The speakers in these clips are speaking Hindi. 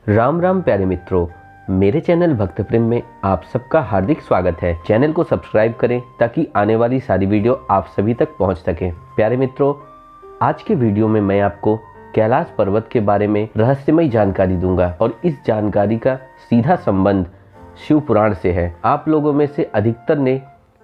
राम राम प्यारे मित्रों, मेरे चैनल भक्त प्रेम में आप सबका हार्दिक स्वागत है। चैनल को सब्सक्राइब करें ताकि आने वाली सारी वीडियो आप सभी तक पहुंच सके। प्यारे मित्रों, आज के वीडियो में मैं आपको कैलाश पर्वत के बारे में रहस्यमय जानकारी दूंगा और इस जानकारी का सीधा संबंध शिव पुराण से है। आप लोगों में से अधिकतर ने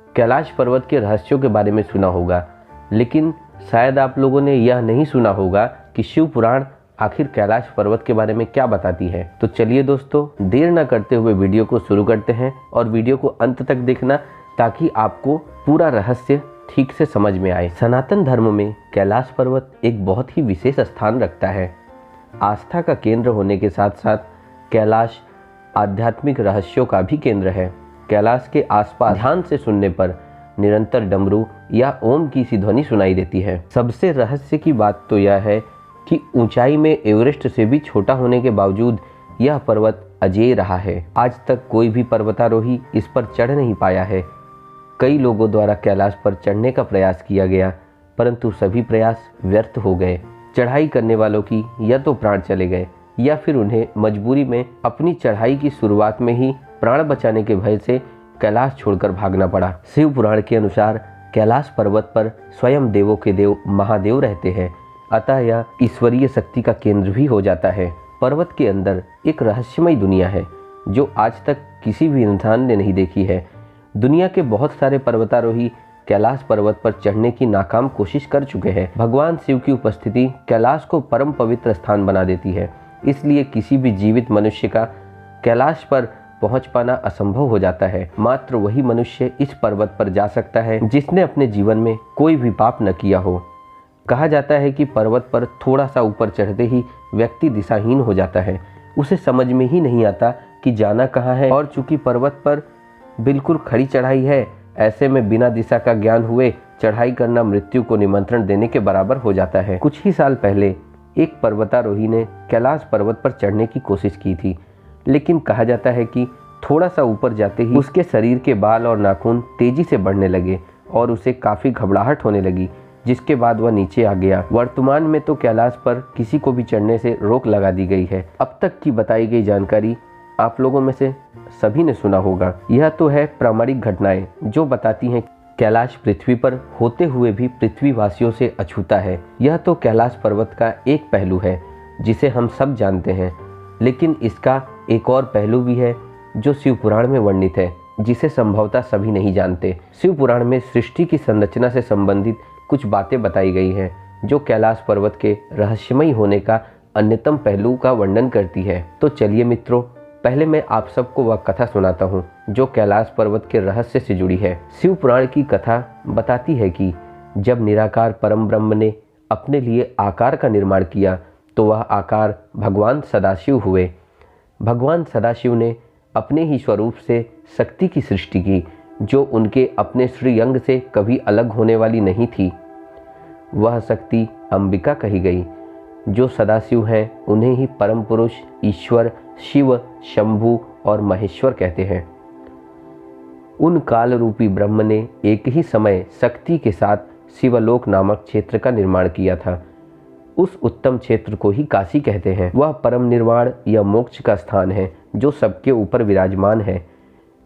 कैलाश पर्वत के रहस्यों के बारे में सुना होगा, लेकिन शायद आप लोगों ने यह नहीं सुना होगा कि शिव पुराण आखिर कैलाश पर्वत के बारे में क्या बताती है। तो चलिए दोस्तों, देर न करते हुए वीडियो को शुरू करते हैं और वीडियो को अंत तक देखना ताकि आपको पूरा रहस्य ठीक से समझ में आए। सनातन धर्म में कैलाश पर्वत एक बहुत ही विशेष स्थान रखता है। आस्था का केंद्र होने के साथ साथ कैलाश आध्यात्मिक रहस्यों का भी केंद्र है। कैलाश के आसपास ध्यान से सुनने पर निरंतर डमरू या ओम की सी ध्वनि सुनाई देती है। सबसे रहस्य की बात तो यह है कि ऊंचाई में एवरेस्ट से भी छोटा होने के बावजूद यह पर्वत अजेय रहा है। आज तक कोई भी पर्वतारोही इस पर चढ़ नहीं पाया है। कई लोगों द्वारा कैलाश पर चढ़ने का प्रयास किया गया, परंतु सभी प्रयास व्यर्थ हो गए। चढ़ाई करने वालों की या तो प्राण चले गए या फिर उन्हें मजबूरी में अपनी चढ़ाई की शुरुआत में ही प्राण बचाने के भय से कैलाश छोड़कर भागना पड़ा। शिव पुराण के अनुसार कैलाश पर्वत पर स्वयं देवों के देव महादेव रहते हैं, अतः यह ईश्वरीय शक्ति का केंद्र भी हो जाता है। पर्वत के अंदर एक रहस्यमय दुनिया है जो आज तक किसी भी इंसान ने नहीं देखी है। दुनिया के बहुत सारे पर्वतारोही कैलाश पर्वत पर चढ़ने की नाकाम कोशिश कर चुके हैं। भगवान शिव की उपस्थिति कैलाश को परम पवित्र स्थान बना देती है, इसलिए किसी भी जीवित मनुष्य का कैलाश पर पहुंच पाना असंभव हो जाता है। मात्र वही मनुष्य इस पर्वत पर जा सकता है जिसने अपने जीवन में कोई भी पाप न किया हो। कहा जाता है कि पर्वत पर थोड़ा सा ऊपर चढ़ते ही व्यक्ति दिशाहीन हो जाता है, उसे समझ में ही नहीं आता कि जाना कहाँ है। और चूंकि पर्वत पर बिल्कुल खड़ी चढ़ाई है, ऐसे में बिना दिशा का ज्ञान हुए चढ़ाई करना मृत्यु को निमंत्रण देने के बराबर हो जाता है। कुछ ही साल पहले एक पर्वतारोही ने कैलाश पर्वत पर चढ़ने की कोशिश की थी, लेकिन कहा जाता है कि थोड़ा सा ऊपर जाते ही उसके शरीर के बाल और नाखून तेजी से बढ़ने लगे और उसे काफ़ी घबराहट होने लगी, जिसके बाद वह नीचे आ गया। वर्तमान में तो कैलाश पर किसी को भी चढ़ने से रोक लगा दी गई है। अब तक की बताई गई जानकारी आप लोगों में से सभी ने सुना होगा। यह तो है प्रामाणिक घटनाएं जो बताती हैं कैलाश पृथ्वी पर होते हुए भी पृथ्वीवासियों से अछूता है। यह तो कैलाश पर्वत का एक पहलू है जिसे हम सब जानते हैं, लेकिन इसका एक और पहलू भी है जो शिव पुराण में वर्णित है, जिसे संभवतः सभी नहीं जानते। शिव पुराण में सृष्टि की संरचना से संबंधित कुछ बातें बताई गई हैं जो कैलाश पर्वत के रहस्यमय होने का अन्यतम पहलू का वर्णन करती है। तो चलिए मित्रों, पहले मैं आप सबको वह कथा सुनाता हूँ जो कैलाश पर्वत के रहस्य से जुड़ी है। शिव पुराण की कथा बताती है कि जब निराकार परम ब्रह्म ने अपने लिए आकार का निर्माण किया तो वह आकार भगवान सदाशिव हुए। भगवान सदाशिव ने अपने ही स्वरूप से शक्ति की सृष्टि की जो उनके अपने श्रीअंग से कभी अलग होने वाली नहीं थी। वह शक्ति अंबिका कही गई। जो सदाशिव हैं उन्हें ही परम पुरुष, ईश्वर, शिव, शंभु और महेश्वर कहते हैं। उन काल रूपी ब्रह्म ने एक ही समय शक्ति के साथ शिवलोक नामक क्षेत्र का निर्माण किया था। उस उत्तम क्षेत्र को ही काशी कहते हैं। वह परम निर्वाण या मोक्ष का स्थान है जो सबके ऊपर विराजमान है।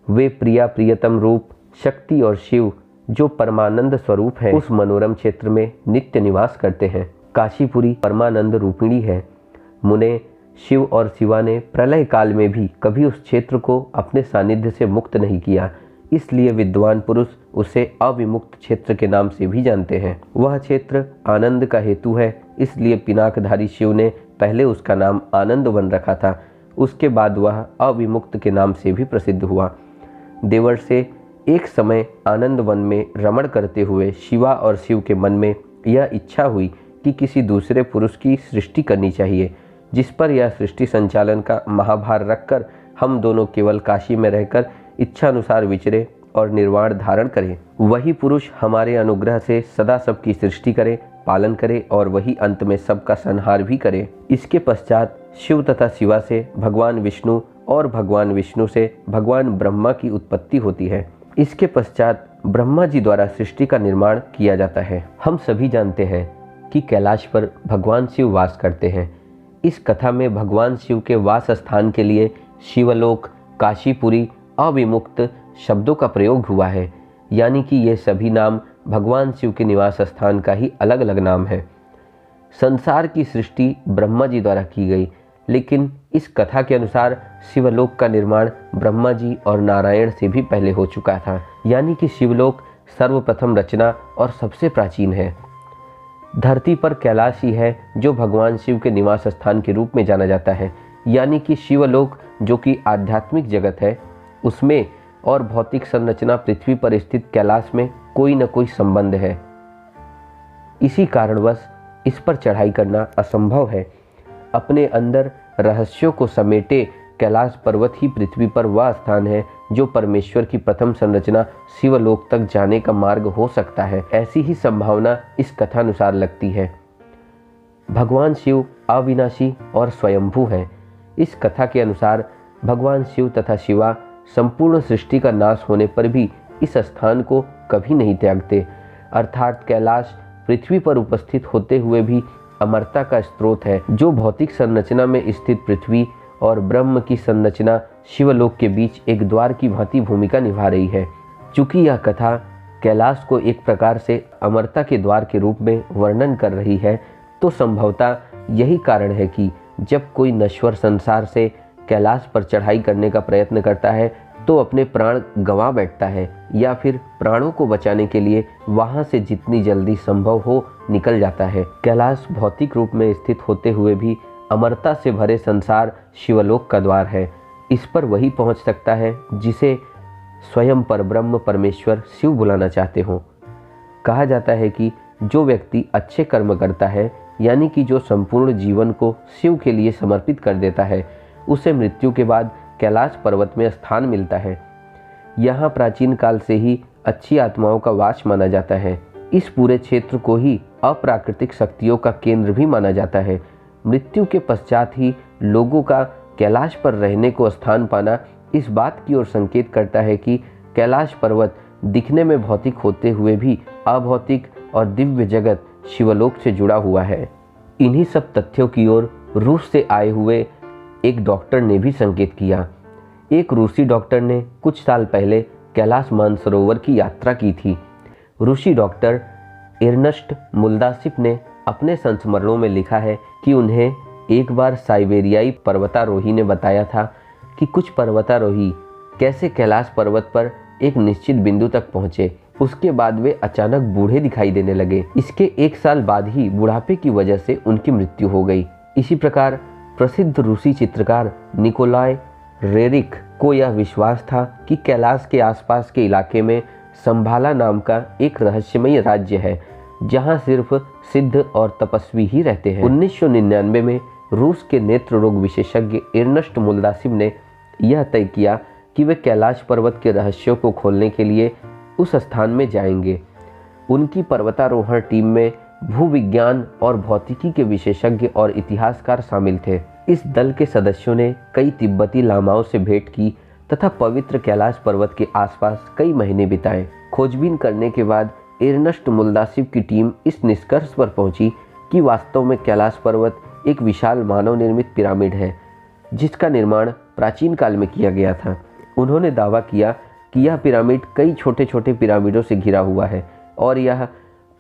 वे प्रिया प्रियतम रूप शक्ति और शिव जो परमानंद स्वरूप है उस मनोरम क्षेत्र में नित्य निवास करते हैं। काशीपुरी परमानंद रूपिणी है। मुने शिव और शिवा ने प्रलय काल में भी कभी उस क्षेत्र को अपने सानिध्य से मुक्त नहीं किया, इसलिए विद्वान पुरुष उसे अविमुक्त क्षेत्र के नाम से भी जानते हैं। वह क्षेत्र आनंद का हेतु है, इसलिए पिनाकधारी शिव ने पहले उसका नाम आनंद वन रखा था। उसके बाद वह अविमुक्त के नाम से भी प्रसिद्ध हुआ। देवर्षि एक समय आनंद वन में रमण करते हुए शिवा और शिव के मन में यह इच्छा हुई कि किसी दूसरे पुरुष की सृष्टि करनी चाहिए, जिस पर यह सृष्टि संचालन का महाभार रखकर हम दोनों केवल काशी में रहकर इच्छानुसार विचरे और निर्वाण धारण करें। वही पुरुष हमारे अनुग्रह से सदा सबकी सृष्टि करे, पालन करे और वही अंत में सबका संहार भी करे। इसके पश्चात शिव तथा शिवा से भगवान विष्णु और भगवान विष्णु से भगवान ब्रह्मा की उत्पत्ति होती है। इसके पश्चात ब्रह्मा जी द्वारा सृष्टि का निर्माण किया जाता है। हम सभी जानते हैं कि कैलाश पर भगवान शिव वास करते हैं। इस कथा में भगवान शिव के वास स्थान के लिए शिवलोक, काशीपुरी, अविमुक्त शब्दों का प्रयोग हुआ है, यानी कि ये सभी नाम भगवान शिव के निवास स्थान का ही अलग अलग नाम है। संसार की सृष्टि ब्रह्मा जी द्वारा की गई, लेकिन इस कथा के अनुसार शिवलोक का निर्माण ब्रह्मा जी और नारायण से भी पहले हो चुका था, यानी कि शिवलोक सर्वप्रथम रचना और सबसे प्राचीन है। धरती पर कैलाश ही है जो भगवान शिव के निवास स्थान के रूप में जाना जाता है, यानी कि शिवलोक जो कि आध्यात्मिक जगत है उसमें और भौतिक संरचना पृथ्वी पर स्थित कैलाश में कोई न कोई संबंध है। इसी कारणवश इस पर चढ़ाई करना असंभव है। अपने अंदर रहस्यों को समेटे कैलाश पर्वत ही पृथ्वी पर वह स्थान है जो परमेश्वर की प्रथम संरचना शिवलोक तक जाने का मार्ग हो सकता है। ऐसी ही संभावना इस कथानुसार लगती है। भगवान शिव अविनाशी और स्वयंभू हैं। इस कथा के अनुसार भगवान शिव तथा शिवा संपूर्ण सृष्टि का नाश होने पर भी इस स्थान को कभी नहीं त्यागते, अर्थात कैलाश पृथ्वी पर उपस्थित होते हुए भी अमरता का स्रोत है, जो भौतिक संरचना में स्थित पृथ्वी और ब्रह्म की संरचना शिवलोक के बीच एक द्वार की भांति भूमिका निभा रही है। चूंकि यह कथा कैलाश को एक प्रकार से अमरता के द्वार के रूप में वर्णन कर रही है, तो संभवतः यही कारण है कि जब कोई नश्वर संसार से कैलाश पर चढ़ाई करने का प्रयत्न करता है तो अपने प्राण गंवा बैठता है, या फिर प्राणों को बचाने के लिए वहां से जितनी जल्दी संभव हो निकल जाता है। कैलाश भौतिक रूप में स्थित होते हुए भी अमरता से भरे संसार शिवलोक का द्वार है। इस पर वही पहुंच सकता है जिसे स्वयं परब्रह्म परमेश्वर शिव बुलाना चाहते हो। कहा जाता है कि जो व्यक्ति अच्छे कर्म करता है, यानी कि जो संपूर्ण जीवन को शिव के लिए समर्पित कर देता है, उसे मृत्यु के बाद कैलाश पर्वत में स्थान मिलता है। यहाँ प्राचीन काल से ही अच्छी आत्माओं का वास माना जाता है। इस पूरे क्षेत्र को ही अप्राकृतिक शक्तियों का केंद्र भी माना जाता है। मृत्यु के पश्चात ही लोगों का कैलाश पर रहने को स्थान पाना इस बात की ओर संकेत करता है कि कैलाश पर्वत दिखने में भौतिक होते हुए भी अभौतिक और दिव्य जगत शिवलोक से जुड़ा हुआ है। इन्हीं सब तथ्यों की ओर रूस से आए हुए एक डॉक्टर ने भी संकेत किया। एक रूसी डॉक्टर ने कुछ साल पहले कैलाश मानसरोवर की यात्रा की थी। रूसी डॉक्टर एर्नस्ट मुल्दासिफ ने अपने संस्मरणों में लिखा है कि उन्हें एक बार साइबेरियाई पर्वतारोही ने बताया था कि कुछ पर्वतारोही कैसे कैलाश पर्वत पर एक निश्चित बिंदु तक पहुंचे, उसके बाद वे अचानक बूढ़े दिखाई देने लगे। इसके एक साल बाद ही बुढ़ापे की वजह से उनकी मृत्यु हो गई। इसी प्रकार प्रसिद्ध रूसी चित्रकार निकोलाई रेरिक को यह विश्वास था कि कैलाश के आसपास के इलाके में संभाला नाम का एक रहस्यमय राज्य है, जहां सिर्फ सिद्ध और तपस्वी ही रहते हैं। 1999 में रूस के नेत्र रोग विशेषज्ञ एर्नस्ट मुल्दासिफ ने यह तय किया कि वे कैलाश पर्वत के रहस्यों को खोलने के लिए उस स्थान में जाएंगे। उनकी पर्वतारोहण टीम में भूविज्ञान और भौतिकी के विशेषज्ञ और इतिहासकार शामिल थे। इस दल के सदस्यों ने कई तिब्बती लामाओं से भेंट की तथा पवित्र कैलाश पर्वत के आसपास कई महीने बिताए। खोजबीन करने के बाद एर्नस्ट मुल्दासिफ की टीम इस निष्कर्ष पर पहुंची कि वास्तव में कैलाश पर्वत एक विशाल मानव निर्मित पिरामिड है, जिसका निर्माण प्राचीन काल में किया गया था। उन्होंने दावा किया कि यह पिरामिड कई छोटे छोटे पिरामिडों से घिरा हुआ है और यह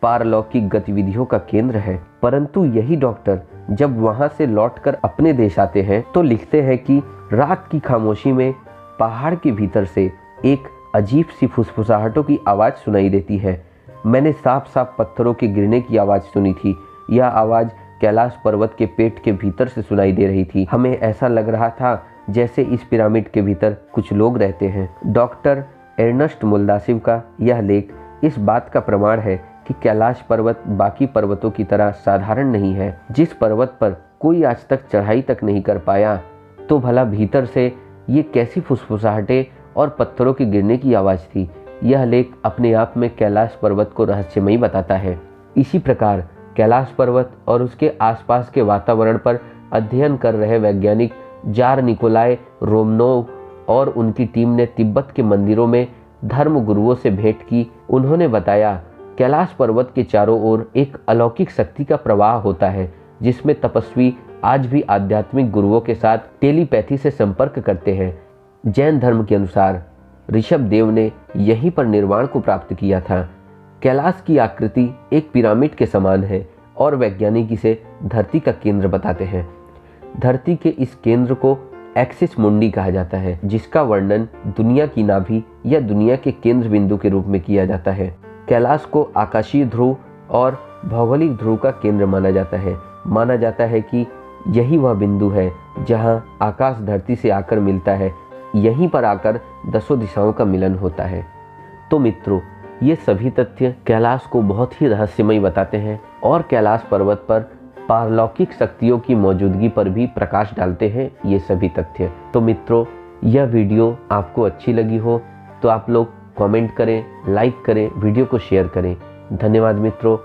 पारलौकिक गतिविधियों का केंद्र है। परंतु यही डॉक्टर जब वहां से लौटकर अपने देश आते हैं तो लिखते हैं कि रात की खामोशी में पहाड़ के भीतर से एक अजीब सी फुसफुसाहटों की आवाज़ सुनाई देती है। मैंने साफ साफ पत्थरों के गिरने की आवाज़ सुनी थी। यह आवाज़ कैलाश पर्वत के पेट के भीतर से सुनाई दे रही थी। हमें ऐसा लग रहा था जैसे इस पिरामिड के भीतर कुछ लोग रहते हैं। डॉक्टर एर्नस्ट मुल्दासिफ का यह लेख इस बात का प्रमाण है कि कैलाश पर्वत बाकी पर्वतों की तरह साधारण नहीं है। जिस पर्वत पर कोई आज तक चढ़ाई तक नहीं कर पाया, तो भला भीतर से ये कैसी फुसफुसाहटें और पत्थरों के गिरने की आवाज़ थी। यह लेख अपने आप में कैलाश पर्वत को रहस्यमयी बताता है। इसी प्रकार कैलाश पर्वत और उसके आसपास के वातावरण पर अध्ययन कर रहे वैज्ञानिक जार निकोलाई रोमनोव और उनकी टीम ने तिब्बत के मंदिरों में धर्म गुरुओं से भेंट की। उन्होंने बताया कैलाश पर्वत के चारों ओर एक अलौकिक शक्ति का प्रवाह होता है, जिसमें तपस्वी आज भी आध्यात्मिक गुरुओं के साथ टेलीपैथी से संपर्क करते हैं। जैन धर्म के अनुसार ऋषभ देव ने यहीं पर निर्वाण को प्राप्त किया था। कैलाश की आकृति एक पिरामिड के समान है और वैज्ञानिक इसे धरती का केंद्र बताते हैं। धरती के इस केंद्र को एक्सिस मुंडी कहा जाता है, जिसका वर्णन दुनिया की नाभि या दुनिया के केंद्र बिंदु के रूप में किया जाता है। कैलाश को आकाशीय ध्रुव और भौगोलिक ध्रुव का केंद्र माना जाता है। माना जाता है कि यही वह बिंदु है जहां आकाश धरती से आकर मिलता है। यहीं पर आकर 10 दिशाओं का मिलन होता है। तो मित्रों, ये सभी तथ्य कैलाश को बहुत ही रहस्यमय बताते हैं और कैलाश पर्वत पर पारलौकिक शक्तियों की मौजूदगी पर भी प्रकाश डालते हैं ये सभी तथ्य। तो मित्रों, यह वीडियो आपको अच्छी लगी हो तो आप लोग कमेंट करें, लाइक करें, वीडियो को शेयर करें। धन्यवाद मित्रों।